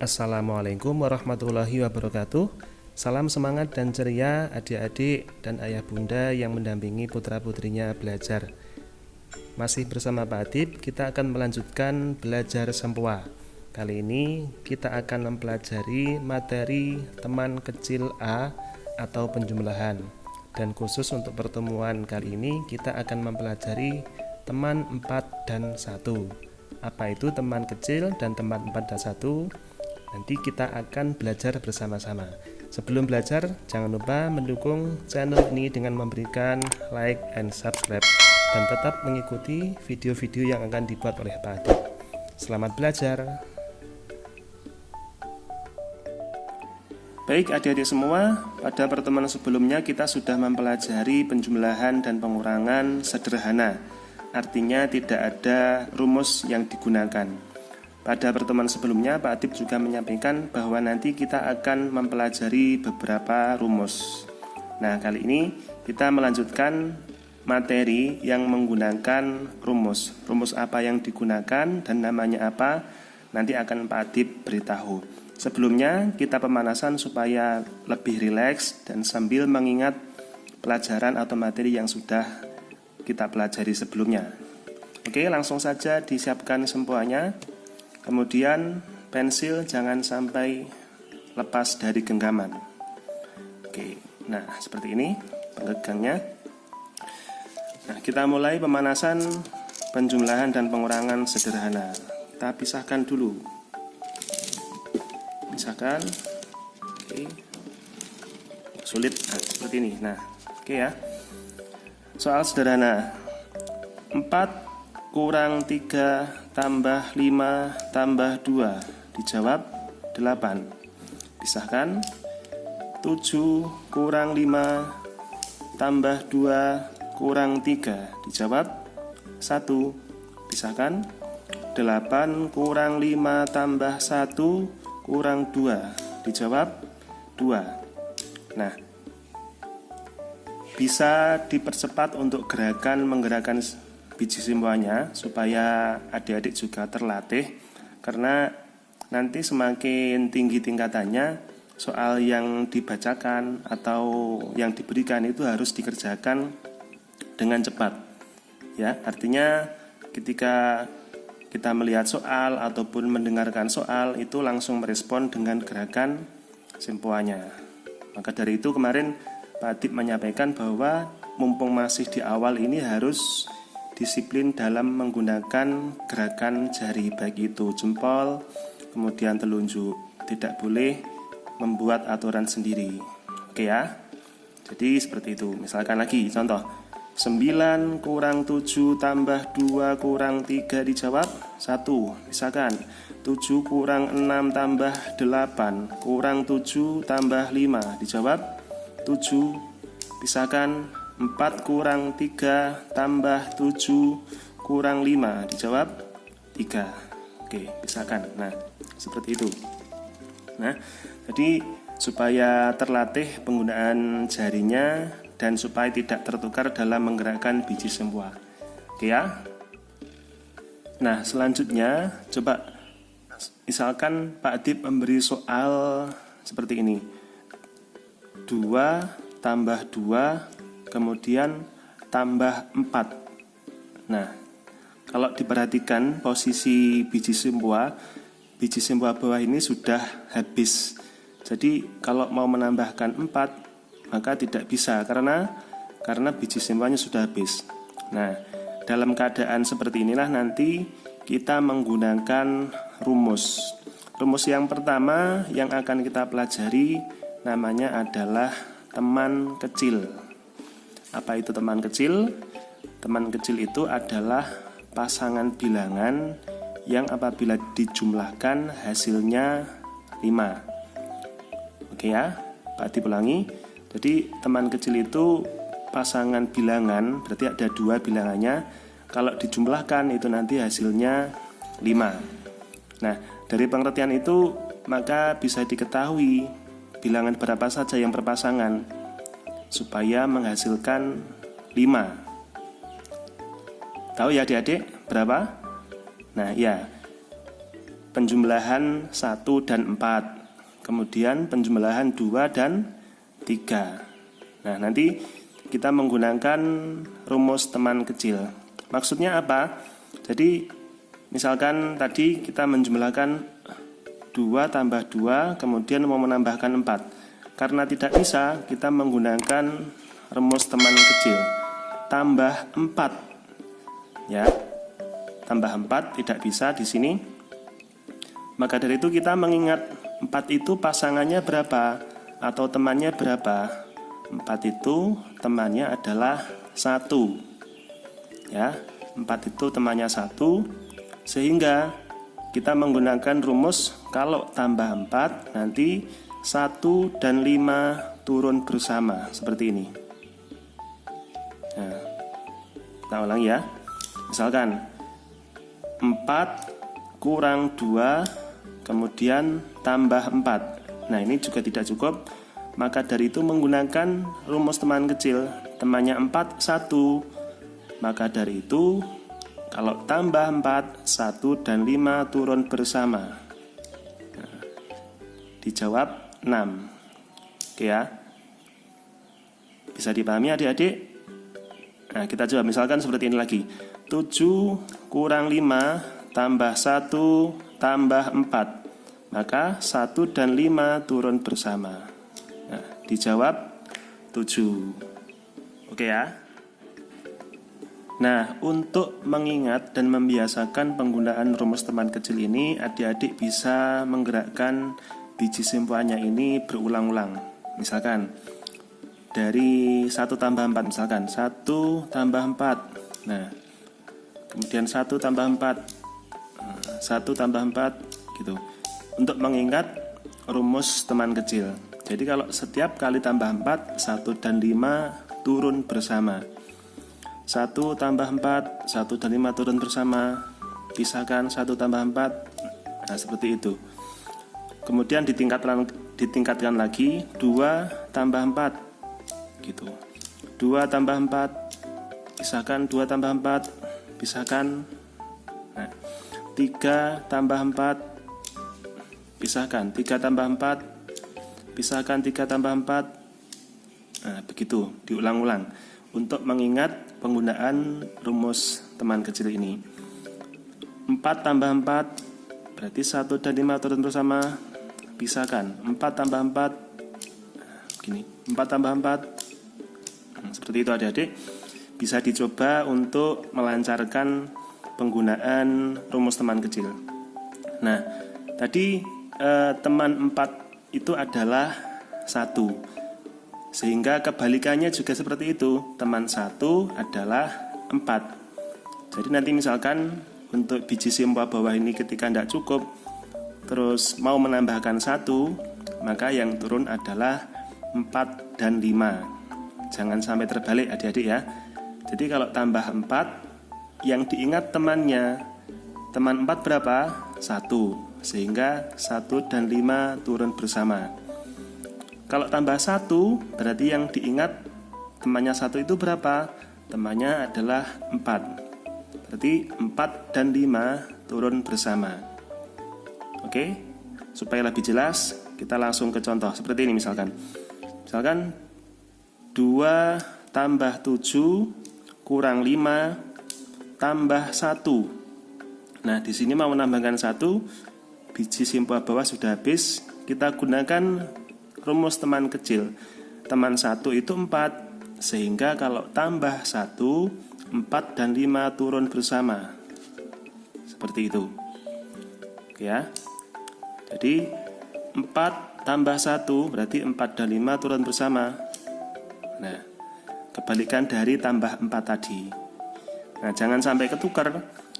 Assalamualaikum warahmatullahi wabarakatuh. Salam semangat dan ceria adik-adik dan ayah bunda yang mendampingi putra-putrinya belajar. Masih bersama Pak Adib, kita akan melanjutkan belajar Sempua. Kali ini kita akan mempelajari materi teman kecil A atau penjumlahan. Dan khusus untuk pertemuan kali ini kita akan mempelajari teman 4 dan 1. Apa itu teman kecil dan teman 4 dan 1? Nanti kita akan belajar bersama-sama. Sebelum belajar, jangan lupa mendukung channel ini dengan memberikan like and subscribe dan tetap mengikuti video-video yang akan dibuat oleh Pak Adib. Selamat belajar. Baik adik-adik semua, pada pertemuan sebelumnya kita sudah mempelajari penjumlahan dan pengurangan sederhana. Artinya tidak ada rumus yang digunakan. Pada pertemuan sebelumnya, Pak Adib juga menyampaikan bahwa nanti kita akan mempelajari beberapa rumus. Nah, kali ini kita melanjutkan materi yang menggunakan rumus. Rumus apa yang digunakan dan namanya apa, nanti akan Pak Adib beritahu. Sebelumnya, kita pemanasan supaya lebih rileks dan sambil mengingat pelajaran atau materi yang sudah kita pelajari sebelumnya. Oke, langsung saja disiapkan sempuanya. Kemudian pensil jangan sampai lepas dari genggaman. Oke, nah seperti ini penggegangnya. Nah, kita mulai pemanasan penjumlahan dan pengurangan sederhana. Kita pisahkan dulu. Pisahkan. Oke. Sulit, nah, seperti ini. Nah, oke ya. Soal sederhana. 4 kurang 3 tambah 5 tambah 2 dijawab 8. Pisahkan. 7 kurang 5 tambah 2 kurang 3 dijawab 1. Pisahkan. 8 kurang 5 tambah 1 kurang 2 dijawab 2. Nah, bisa dipercepat untuk menggerakkan biji sempuanya supaya adik-adik juga terlatih, karena nanti semakin tinggi tingkatannya soal yang dibacakan atau yang diberikan itu harus dikerjakan dengan cepat ya. Artinya ketika kita melihat soal ataupun mendengarkan soal itu langsung merespon dengan gerakan sempuanya. Maka dari itu kemarin Pak Adib menyampaikan bahwa mumpung masih di awal ini harus disiplin dalam menggunakan gerakan jari, baik itu jempol, kemudian telunjuk. Tidak boleh membuat aturan sendiri. Oke ya. Jadi seperti itu. Misalkan lagi contoh 9 kurang 7 tambah 2 kurang 3 dijawab 1. Misalkan 7 kurang 6 tambah 8 kurang 7 tambah 5 dijawab 7. Pisahkan. 4 kurang 3 tambah 7 kurang 5 dijawab 3. Oke, pisahkan. Nah, seperti itu. Nah, jadi supaya terlatih penggunaan jarinya dan supaya tidak tertukar dalam menggerakkan biji sempua. Oke ya. Nah, selanjutnya coba misalkan Pak Adib memberi soal seperti ini. 2 tambah 2 kemudian tambah 4. Nah, kalau diperhatikan posisi biji sempua bawah ini sudah habis. Jadi kalau mau menambahkan 4 maka tidak bisa karena biji sempuanya sudah habis. Nah, dalam keadaan seperti inilah nanti kita menggunakan rumus. Rumus yang pertama yang akan kita pelajari namanya adalah teman kecil. Apa itu teman kecil? Teman kecil itu adalah pasangan bilangan yang apabila dijumlahkan hasilnya 5. Oke ya, Pak Adib ulangi. Jadi teman kecil itu pasangan bilangan, berarti ada 2 bilangannya. Kalau dijumlahkan itu nanti hasilnya 5. Nah, dari pengertian itu maka bisa diketahui bilangan berapa saja yang berpasangan supaya menghasilkan 5. Tahu ya adik-adik berapa? Nah ya, penjumlahan 1 dan 4. Kemudian penjumlahan 2 dan 3. Nah, nanti kita menggunakan rumus teman kecil. Maksudnya apa? Jadi misalkan tadi kita menjumlahkan 2 tambah 2, kemudian mau menambahkan 4. Karena tidak bisa, kita menggunakan rumus teman kecil. Tambah 4. Ya. Tambah 4 tidak bisa di sini. Maka dari itu kita mengingat 4 itu pasangannya berapa atau temannya berapa. 4 itu temannya adalah 1. Ya, 4 itu temannya 1. Sehingga kita menggunakan rumus kalau tambah 4 nanti 1 dan 5 turun bersama seperti ini. Nah, kita ulang ya. Misalkan 4 kurang 2 kemudian tambah 4. Nah, ini juga tidak cukup. Maka dari itu menggunakan rumus teman kecil. Temannya 4, 1. Maka dari itu kalau tambah 4, 1 dan 5 turun bersama. Nah, dijawab 6. Oke ya. Bisa dipahami adik-adik? Nah, kita coba misalkan seperti ini lagi. 7 kurang 5 tambah 1 tambah 4. Maka 1 dan 5 turun bersama. Nah, dijawab 7. Oke ya. Nah, untuk mengingat dan membiasakan penggunaan rumus teman kecil ini, adik-adik bisa menggerakkan biji simpulannya ini berulang-ulang. Misalkan dari 1 tambah 4, misalkan 1 tambah 4. Nah, kemudian 1 tambah 4. 1 tambah 4 gitu. Untuk mengingat rumus teman kecil. Jadi kalau setiap kali tambah 4, 1 dan 5 turun bersama. 1 tambah 4, 1 dan 5 turun bersama. Pisahkan 1 tambah 4. Nah, seperti itu. Kemudian ditingkatkan lagi 2 tambah 4 gitu. 2 tambah 4. Pisahkan 2 tambah 4. Pisahkan. Nah, 3 tambah 4. Pisahkan 3 tambah 4. Pisahkan 3 tambah 4. Nah, begitu diulang-ulang untuk mengingat penggunaan rumus teman kecil ini. 4 tambah 4 berarti 1 dan 5 turun bersama. Pisahkan 4 tambah 4. Begini, 4 tambah 4. Seperti itu adik-adik. Bisa dicoba untuk melancarkan penggunaan rumus teman kecil. Nah, tadi teman 4 itu adalah 1. Sehingga kebalikannya juga seperti itu. Teman 1 adalah 4. Jadi nanti misalkan untuk biji simpua bawah ini ketika tidak cukup, terus mau menambahkan 1, maka yang turun adalah 4 dan 5. Jangan sampai terbalik adik-adik ya. Jadi kalau tambah 4, yang diingat temannya. Teman 4 berapa? 1. Sehingga 1 dan 5 turun bersama. Kalau tambah 1, berarti yang diingat temannya 1 itu berapa? Temannya adalah 4. Berarti 4 dan 5 turun bersama. Oke? Supaya lebih jelas, kita langsung ke contoh. Seperti ini misalkan. Misalkan 2 tambah 7 kurang 5 tambah 1. Nah, di sini mau menambahkan 1, biji simpua bawah sudah habis. Kita gunakan rumus teman kecil. Teman 1 itu 4. Sehingga kalau tambah 1, 4 dan 5 turun bersama. Seperti itu. Oke ya. Jadi 4 tambah 1 berarti 4 dan 5 turun bersama. Nah, kebalikan dari tambah 4 tadi. Nah, jangan sampai ketukar.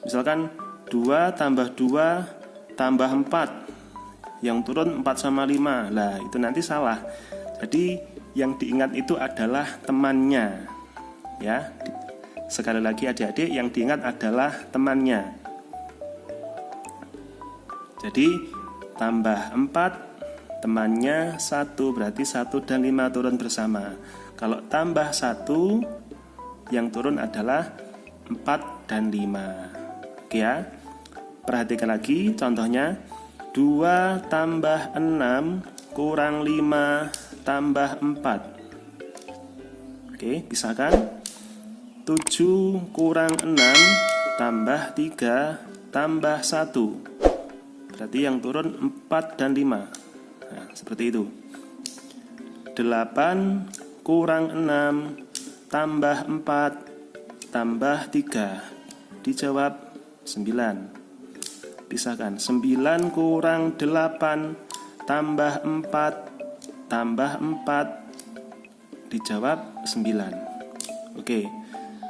Misalkan 2 tambah 2 tambah 4. Yang turun 4 sama 5. Lah, itu nanti salah. Jadi, yang diingat itu adalah temannya. Ya. Sekali lagi adik-adik, yang diingat adalah temannya. Jadi, tambah 4, temannya 1, berarti 1 dan 5 turun bersama. Kalau tambah 1, yang turun adalah 4 dan 5. Oke ya. perhatikan lagi contohnya. 2 tambah 6 kurang 5 tambah 4. Oke, bisa kan? 7 kurang 6 tambah 3 tambah 1. Berarti yang turun 4 dan 5. Nah, seperti itu. 8 kurang 6 tambah 4 tambah 3. Dijawab 9. Pisahkan. 9 kurang 8 tambah 4 tambah 4. Dijawab 9. Oke.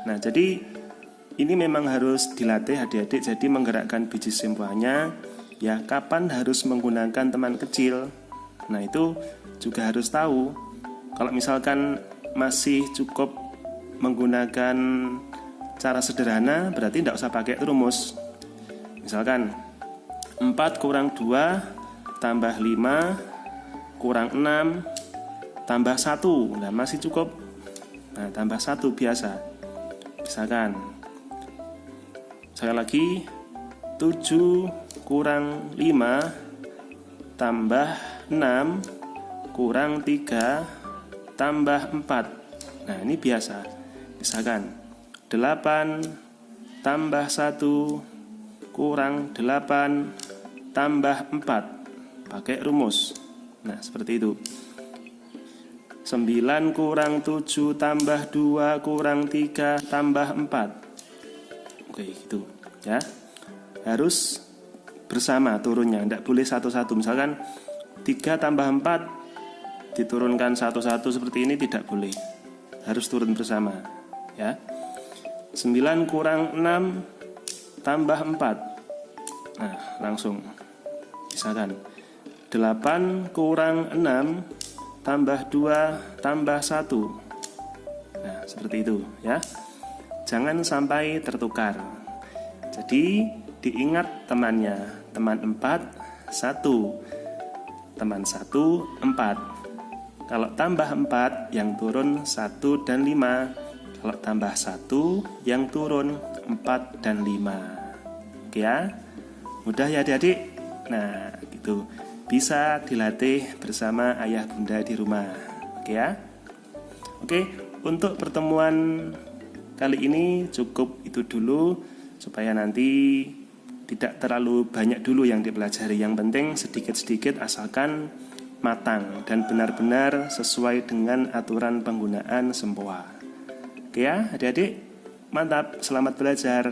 Nah, jadi ini memang harus dilatih adik-adik. Jadi menggerakkan biji sempoanya, ya kapan harus menggunakan teman kecil. Nah, itu juga harus tahu. Kalau misalkan masih cukup menggunakan cara sederhana, berarti tidak usah pakai rumus. Misalkan 4 kurang 2 tambah 5 kurang 6 tambah 1. Nah, masih cukup. Nah, tambah 1 biasa. Misalkan sekali lagi 7 kurang 5 tambah 6 kurang 3 tambah 4. Nah, ini biasa. Misalkan 8 tambah 1 kurang 8 tambah 4. Pakai rumus. Nah, seperti itu. 9 kurang 7 tambah 2 kurang 3 tambah 4. Oke, gitu ya. Harus bersama turunnya, tidak boleh satu-satu. Misalkan 3 tambah 4 diturunkan satu-satu seperti ini, tidak boleh. Harus turun bersama ya. 9 kurang 6 tambah 4. Nah, langsung. Misalkan 8 kurang 6 tambah 2 tambah 1. Nah, seperti itu ya. Jangan sampai tertukar. Jadi diingat temannya. Teman 4 1, teman 1 4. Kalau tambah 4 yang turun 1 dan 5. Kalau tambah 1 yang turun 4 dan 5. Oke ya. Mudah ya adik-adik. Nah, gitu. Bisa dilatih bersama ayah bunda di rumah. Oke ya. Oke, untuk pertemuan kali ini cukup itu dulu, supaya nanti tidak terlalu banyak dulu yang dipelajari. Yang penting sedikit-sedikit asalkan matang dan benar-benar sesuai dengan aturan penggunaan sempoa. Oke ya adik-adik. Mantap, selamat belajar.